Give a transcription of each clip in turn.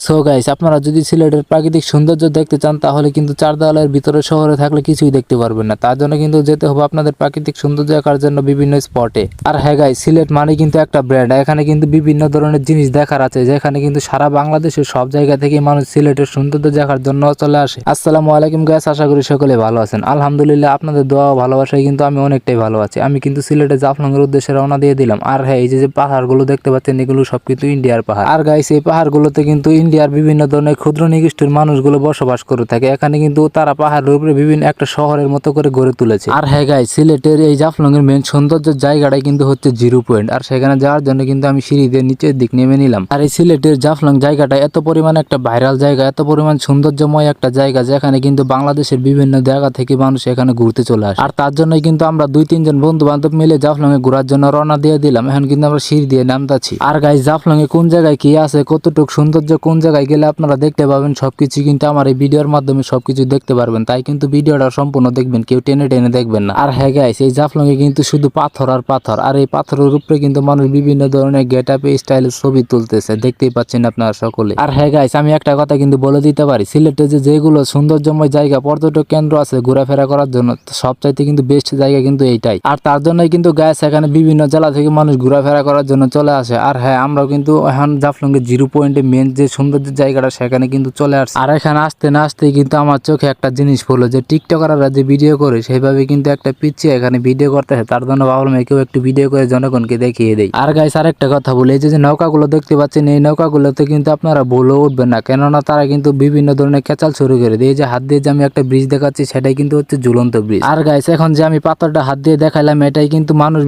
So guys, আপনারা যদি সিলেটের প্রাকৃতিক সৌন্দর্য দেখতে চান তাহলে কিন্তু চার দেওয়ালের ভিতরে শহরে থাকলে কিছুই দেখতে পারবেন না। তার জন্য কিন্তু যেতে হবে আপনাদের প্রাকৃতিক সৌন্দর্য দেখার জন্য বিভিন্ন স্পটে। আর হ্যাঁ গাইস, সিলেট মানে কিন্তু একটা ব্র্যান্ড। এখানে কিন্তু বিভিন্ন ধরনের জিনিস দেখার আছে, যেখানে কিন্তু সারা বাংলাদেশের সব জায়গা থেকে মানুষ সিলেটের সৌন্দর্য দেখার জন্য চলে আসে। আসসালামু আলাইকুম গাইস, আশা করি সকলে ভালো আছেন। আলহামদুলিল্লাহ, আপনাদের দোয়া ও ভালোবাসায় কিন্তু আমি অনেকটাই ভালো আছি। আমি কিন্তু সিলেটে জাফলং এর উদ্দেশ্যে রওনা দিয়ে দিলাম। আর হ্যাঁ, এই যে পাহাড়গুলো দেখতে পাচ্ছেন, এগুলো সব কিন্তু ইন্ডিয়ার পাহাড়। আর গাইস, এই পাহাড়গুলোতে কিন্তু ইন্ডিয়ার বিভিন্ন ধরনের ক্ষুদ্র নিগোষ্ঠীর মানুষগুলো বসবাস করে থাকে। এখানে কিন্তু তারা পাহাড়ের উপরে বিভিন্ন একটা শহরের মতো করে গড়ে তুলেছে। আর হ্যাঁ গাইস, সিলেটের এই জাফলং এর মেন সৌন্দর্যের জায়গাটাই কিন্তু হচ্ছে জিরো পয়েন্ট। আর সেখানে যাওয়ার জন্য কিন্তু আমি সিঁড়ি দিয়ে নিচের দিক নেমে নিলাম। আর এই সিলেটের জাফলং জায়গাটা এত পরিমাণ একটা ভাইরাল জায়গা, এত পরিমাণ সৌন্দর্যময় একটা জায়গা, যেখানে কিন্তু বাংলাদেশের বিভিন্ন জায়গা থেকে মানুষ এখানে ঘুরতে চলে আসে। আর তার জন্যই কিন্তু আমরা 2-3 জন বন্ধু বান্ধব মিলে জাফলং এ ঘোরার জন্য রওনা দিয়ে দিলাম। এখন কিন্তু আমরা সিঁড়ি দিয়ে নামতাছি। আর গাইস, জাফলং এ কোন জায়গায় কি আছে, কতটুক সৌন্দর্য, কোন জায়গায় গেলে আপনারা দেখতে পাবেন, সবকিছু কিন্তু আমার এই ভিডিওর মাধ্যমে সবকিছু দেখতে পারবেন। তাই কিন্তু ভিডিওটা সম্পূর্ণ দেখবেন, কেউ টেনে টেনে দেখবেন না। আর হ্যাঁ গাইস, এই জাফলং এ কিন্তু শুধু পাথর আর পাথর। আর এই পাথরের উপরে কিন্তু মানুষ বিভিন্ন ধরনের গেট আপে স্টাইলের ছবি তুলতেছে, দেখতেই পাচ্ছেন আপনারা সকলে। আর হ্যাঁ গাইস, আমি একটা কথা কিন্তু বলে দিতে পারি, সিলেটে যেগুলো সৌন্দর্যময় জায়গা, পর্যটক কেন্দ্র আছে ঘোরাফেরা করার জন্য, সবচাইতে কিন্তু বেস্ট জায়গা কিন্তু এইটাই। আর তার জন্যই কিন্তু গাইস, এখানে বিভিন্ন জেলা থেকে মানুষ ঘোরাফেরা করার জন্য চলে আসে। আর হ্যাঁ, আমরাও কিন্তু এখন জাফলং এর জিরো পয়েন্টে মেন যে সৌন্দর্যের জায়গাটা, সেখানে কিন্তু চলে আসছে। আর এখানে আসতে না আসতেই কিন্তু আমার চোখে একটা জিনিস পড়লো, যে টিকটকাররা যে ভিডিও করে সেইভাবে কিন্তু একটা পিছিয়ে এখানে ভিডিও করতে হয়। তার জন্য ভাবলাম কেউ একটু ভিডিও করে জনগণকে দেখিয়ে দেয়। আর গাইস, আরেকটা কথা বলি, এই যে নৌকাগুলো দেখতে পাচ্ছেন, এই নৌকাগুলোতে কিন্তু আপনারা ভুলেও উঠবেন না, কেননা তারা কিন্তু বিভিন্ন ধরনের কেচাল শুরু করে দিয়ে। এই যে হাত দিয়ে যে আমি একটা ব্রিজ দেখাচ্ছি, সেটাই কিন্তু হচ্ছে ঝুলন্ত ব্রিজ। আর গাইস, এখন যে আমি পাথরটা হাত দিয়ে দেখাইলাম, এটাই কিন্তু মানুষ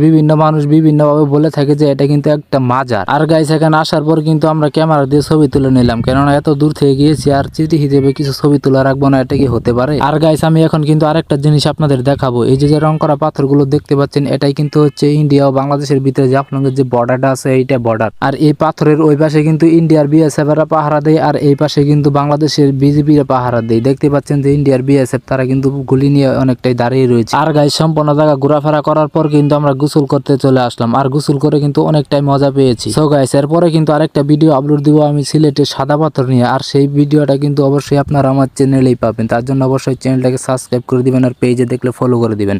বিভিন্নভাবে বলে থাকে যে এটা কিন্তু একটা মাজার। আর গাইস, এখানে আসার পর কিন্তু আমরা ক্যামেরা দিয়ে ছবি তুলে নিলাম, কেননা এত দূর থেকে গিয়েছি, আর স্মৃতি হিসেবে কিছু ছবি তুলে রাখবো না, এটা কি হতে পারে। আর গাইস, আমি এখন কিন্তু আরেকটা জিনিস আপনাদের দেখাবো। এই যে রং করা পাথরগুলো দেখতে পাচ্ছেন, এটাই কিন্তু হচ্ছে ইন্ডিয়া ও বাংলাদেশের ভিতরে জাফলং এর যে বর্ডারটা আছে, এইটা বর্ডার। আর এই পাথরের ওই পাশে কিন্তু ইন্ডিয়ার বিএসএফ এরা পাহারা দেয়, আর এই পাশে কিন্তু বাংলাদেশের বিজেপি পাহারা দেয়। দেখতে পাচ্ছেন যে ইন্ডিয়ার বিএসএফ তারা কিন্তু গুলি নিয়ে অনেকটাই দাঁড়িয়ে রয়েছে। আর গাইস, সম্পূর্ণ জায়গা ঘোরাফেরা করার পর কিন্তু আমরা গোসল করতে চলে আসলাম। আর গোসল করে কিন্তু অনেকটাই মজা পেয়েছি। সো গাইস, এরপরে কিন্তু আরেকটা ভিডিও আপলোড দিব আমি সিলেটের সাদা পাথর নিয়ে। আর সেই ভিডিওটা কিন্তু অবশ্যই আপনারা আমার চ্যানেলেই পাবেন। তার জন্য অবশ্যই চ্যানেলটাকে সাবস্ক্রাইব করে দিবেন, আর পেজে দেখলে ফলো করে দিবেন।